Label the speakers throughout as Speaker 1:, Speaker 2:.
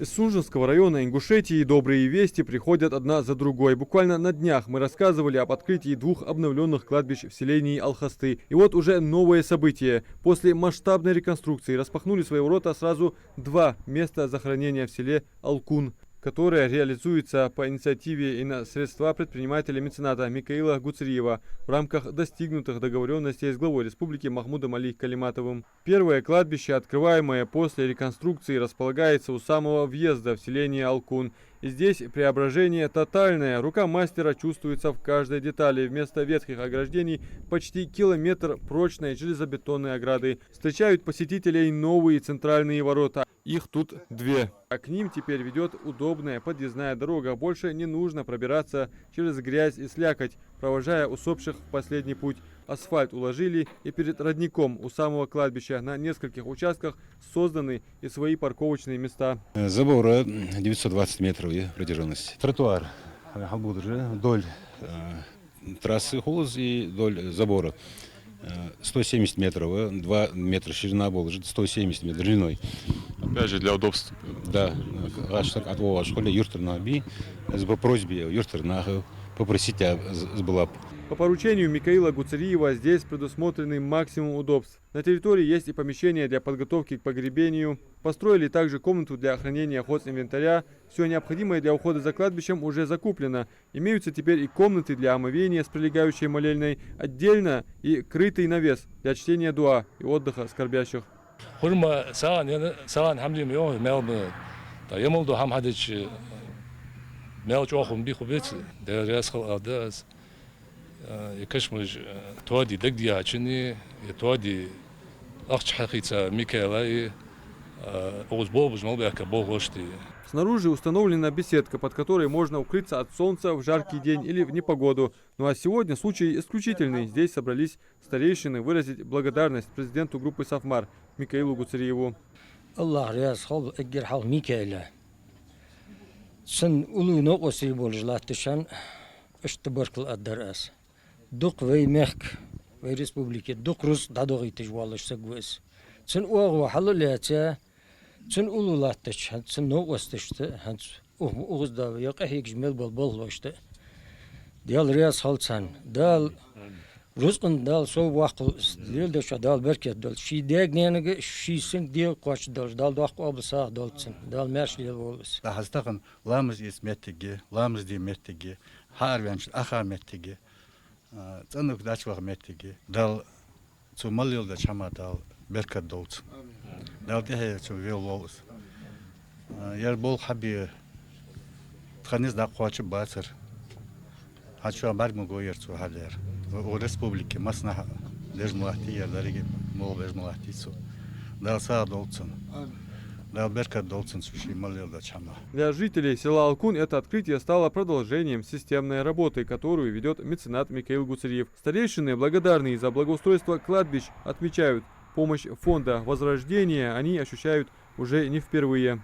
Speaker 1: Из Сунжинского района Ингушетии добрые вести приходят одна за другой. Буквально на днях мы рассказывали об открытии 2 обновленных кладбищ в селении Алхасты. И вот уже новое событие. После масштабной реконструкции распахнули свои ворота сразу 2 места захоронения в селе Алкун, которое реализуется по инициативе и на средства предпринимателя-мецената Микаила Гуцериева в рамках достигнутых договоренностей с главой республики Махмудом Али Калиматовым. Первое кладбище, открываемое после реконструкции, располагается у самого въезда в селение Алкун. И здесь преображение тотальное. Рука мастера чувствуется в каждой детали. Вместо ветхих ограждений почти километр прочной железобетонной ограды. Встречают посетителей новые центральные ворота. Их тут 2. А к ним теперь ведет удобная подъездная дорога. Больше не нужно пробираться через грязь и слякоть, провожая усопших в последний путь. Асфальт уложили, и перед родником у самого кладбища на нескольких участках созданы и свои парковочные места.
Speaker 2: Забора 920 метров протяженности. Тротуар вдоль трассы Холоз и вдоль забора. 170 метров, 2 метра ширина была, 170 метров длиной.
Speaker 3: Опять же, для удобства.
Speaker 2: Да, от того школы юртер би, по просьбе юртер попросить была.
Speaker 1: По поручению Микаила Гуцериева здесь предусмотрены максимум удобств. На территории есть и помещение для подготовки к погребению. Построили также комнату для хранения хозинвентаря. Все необходимое для ухода за кладбищем уже закуплено. Имеются теперь и комнаты для омовения с прилегающей молельной, отдельно и крытый навес для чтения дуа и отдыха скорбящих.
Speaker 4: يكشمج توادي دقدي عشني توادي أخش حقيقة ميكالا أوز بوبز ما بيحكي بوغوشتي.
Speaker 1: Снаружи установлена беседка, под которой можно укрыться от солнца в жаркий день или в непогоду. Ну а сегодня случай исключительный. Здесь собрались старейшины выразить благодарность президенту группы Сафмар Микаилу Гуцериеву.
Speaker 5: Allah riyaz hal egger hal Mikaela. Sen ulu no osi bolжлатышан iştibarkıl addaras. Дук веймехк в республике дук рус дадоги тежвалыш сагвес. Sen oğu halulata sen ululatış sen no ostıştı hans oğuz da yaqah jmel bol loştu. Dal riyaz halsan dal Rus'un dal so vaqt dil de şu dal berket dal şi degnenige şi sin dil qoç dal vaqt obsa dalsın dal merş dil bolus.
Speaker 6: Da hastaqın lamız ismetigi lamız dimetigi harvenç ahametigi Цанук дачвах метиги дал цумалил да чама дал беркат долц дал дехе чу вел волус яр бол хаби тханис да қуачы басыр хачу бар му гоер цу хадер о республике масна дежмулахти яр дариги мол дежмулахти цу дал са долцун
Speaker 1: Для жителей села Алкун это открытие стало продолжением системной работы, которую ведет меценат Микаил Гуцериев. Старейшины, благодарные за благоустройство кладбищ, отмечают, помощь фонда Возрождения они ощущают уже не впервые.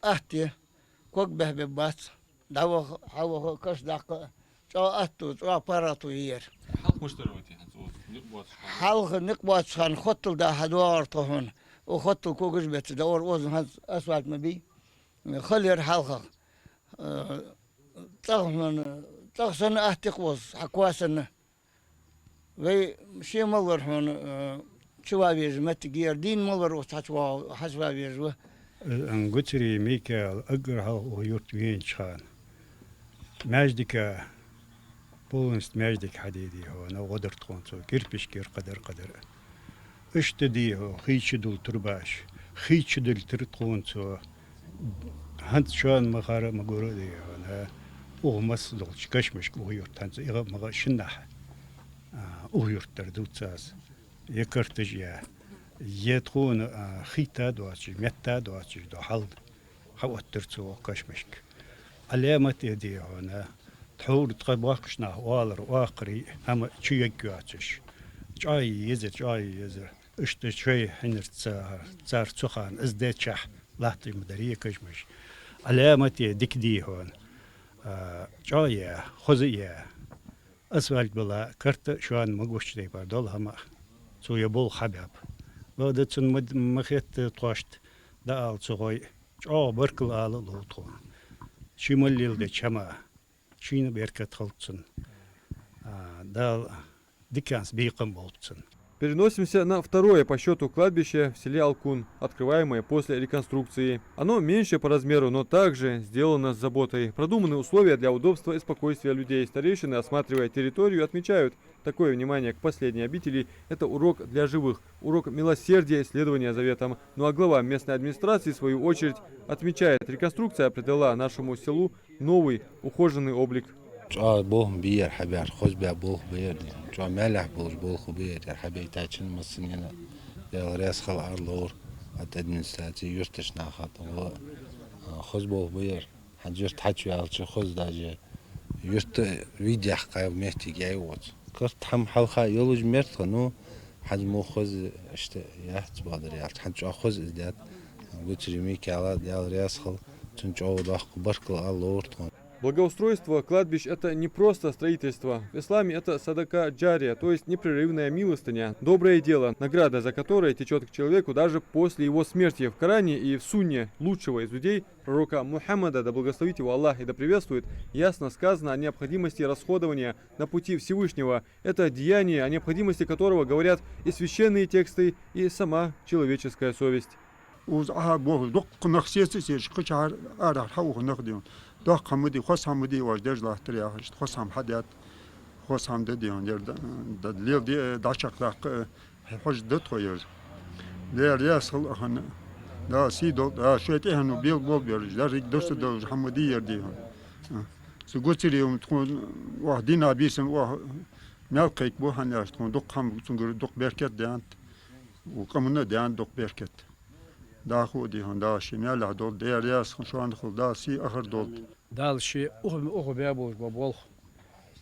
Speaker 7: وخطوا كوكش بيت دور وزن هذا أسود مبي خلير حلقة تغسن أهتق وز حكواسن وي شيء ملور هون شوابيج متجير دين ملور وتحشوا حشوابيج و
Speaker 8: أنقطري ميكا أجرها ويرت وين شان ماجدك بولنست ماجدك حديدي هو أنا قدرت خونسو كيربش كير قدر اشتديه خيشدل ترباش خيشدل ترتقونسو هانت شان مخارا مغورودي انا اومس دولش كشمش اويورتانز ايغا مغا شنح اويورتر دوتساس يكرتجيا يتخون خيتا دواتش ميتا دواتش دو حل حوترتسو كشمشك علامة دي هنا تحور تقباقشنا والر واقري اما تشيكواتش جاي يزر اشت شوي حنر تسار تسخان ازدتشح لاحتي مدرية كشمش علامتي دكدي هون جاي خزية اسفلت بلا كرت شوان مقوش دي بردول هما سو يبول حباب بعد تن مخيت طاشت دال سوي быркыл алы луту. Чималлилде чама. Чина беркет халцын. Дал диканс бейкам болцын.
Speaker 1: Переносимся на второе по счету кладбище в селе Алкун, открываемое после реконструкции. Оно меньше по размеру, но также сделано с заботой. Продуманы условия для удобства и спокойствия людей. Старейшины, осматривая территорию, отмечают, такое внимание к последней обители – это урок для живых, урок милосердия и следования заветам. Ну а глава местной администрации, в свою очередь, отмечает, реконструкция придала нашему селу новый, ухоженный облик.
Speaker 9: بوه بير حبير خوش بيا بوه بير مالح بوش بوه بير حبيت تاچن مسنينا دل راس خل ارلور ادمنستراتي يرتش ناخات خوش بوه بير حجر تحچو alçı خوش داجه يرت فيديو حقا مهتي جايوت كرت حم حلقه يولج مرت نو حجمو خوز اشت يحت بادر يالت حجو خوز ازداد قلت ريمي كالا دل راس خل تنجو داخ بركل ارلور
Speaker 1: Благоустройство кладбищ – это не просто строительство. В исламе это садака джария, то есть непрерывная милостыня, доброе дело, награда за которое течет к человеку даже после его смерти. В Коране и в Сунне лучшего из людей, пророка Мухаммада, да благословит его Аллах и да приветствует, ясно сказано о необходимости расходования на пути Всевышнего. Это деяние, о необходимости которого говорят и священные тексты, и сама человеческая совесть.
Speaker 10: داخ حمودي خاص حمودي واجدج لاحتري اخشت خاص هم حدات خاص هم دديون در دلیل دی داشق لاق حج دت خوير دير ياسل اخن دا سي دو دا شويت اهنو بيل بول بيرج دا ريك دوست دو حمودي يرديهم سغوتريوم تكون واحدين بيسن واه نلقيك بو هناش تكون دوق هم تنقر دوق بركت دانت وكمنا دان دوق بركت دا خودي هون دا شمال دول دير ياس شو عندك دا سي اخر دول
Speaker 11: دال شيء أخو بيابوش بابول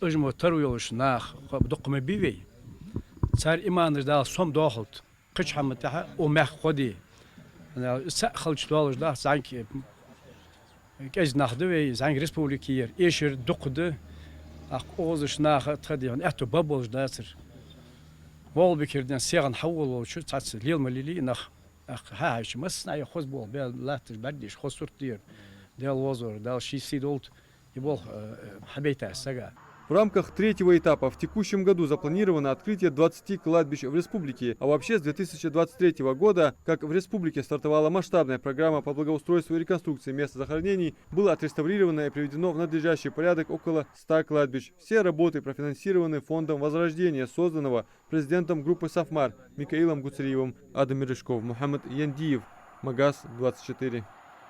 Speaker 11: أجمع ترويلش ناخ بدق مبيبي صار إيمان دال صم داخلت قش حمتها ومخ خدي أنا سأخلش دالش ده زانك كأج ناخدوي زانك ريسبوليكير إيشر دقده أخ أوزش ناخ تخدي هن أتو بابولش داسر وال بكردن سيغن حول وشو تعس ليل مليلي ناخ أخ هاش مسنا يخوز بول بيل لا تبديش خوز صورتير دال وزور دال شي سيدولت يبول حبيته سجا.
Speaker 1: В рамках третьего этапа в текущем году запланировано открытие 20 кладбищ в республике. А вообще с 2023 года, как в республике стартовала масштабная программа по благоустройству и реконструкции мест захоронений, было отреставрировано и приведено в надлежащий порядок около 100 кладбищ. Все работы профинансированы фондом Возрождения, созданного президентом группы Сафмар Микаилом Гуцериевым. Адам Мережков, Мухаммад Яндиев, Магаз 24.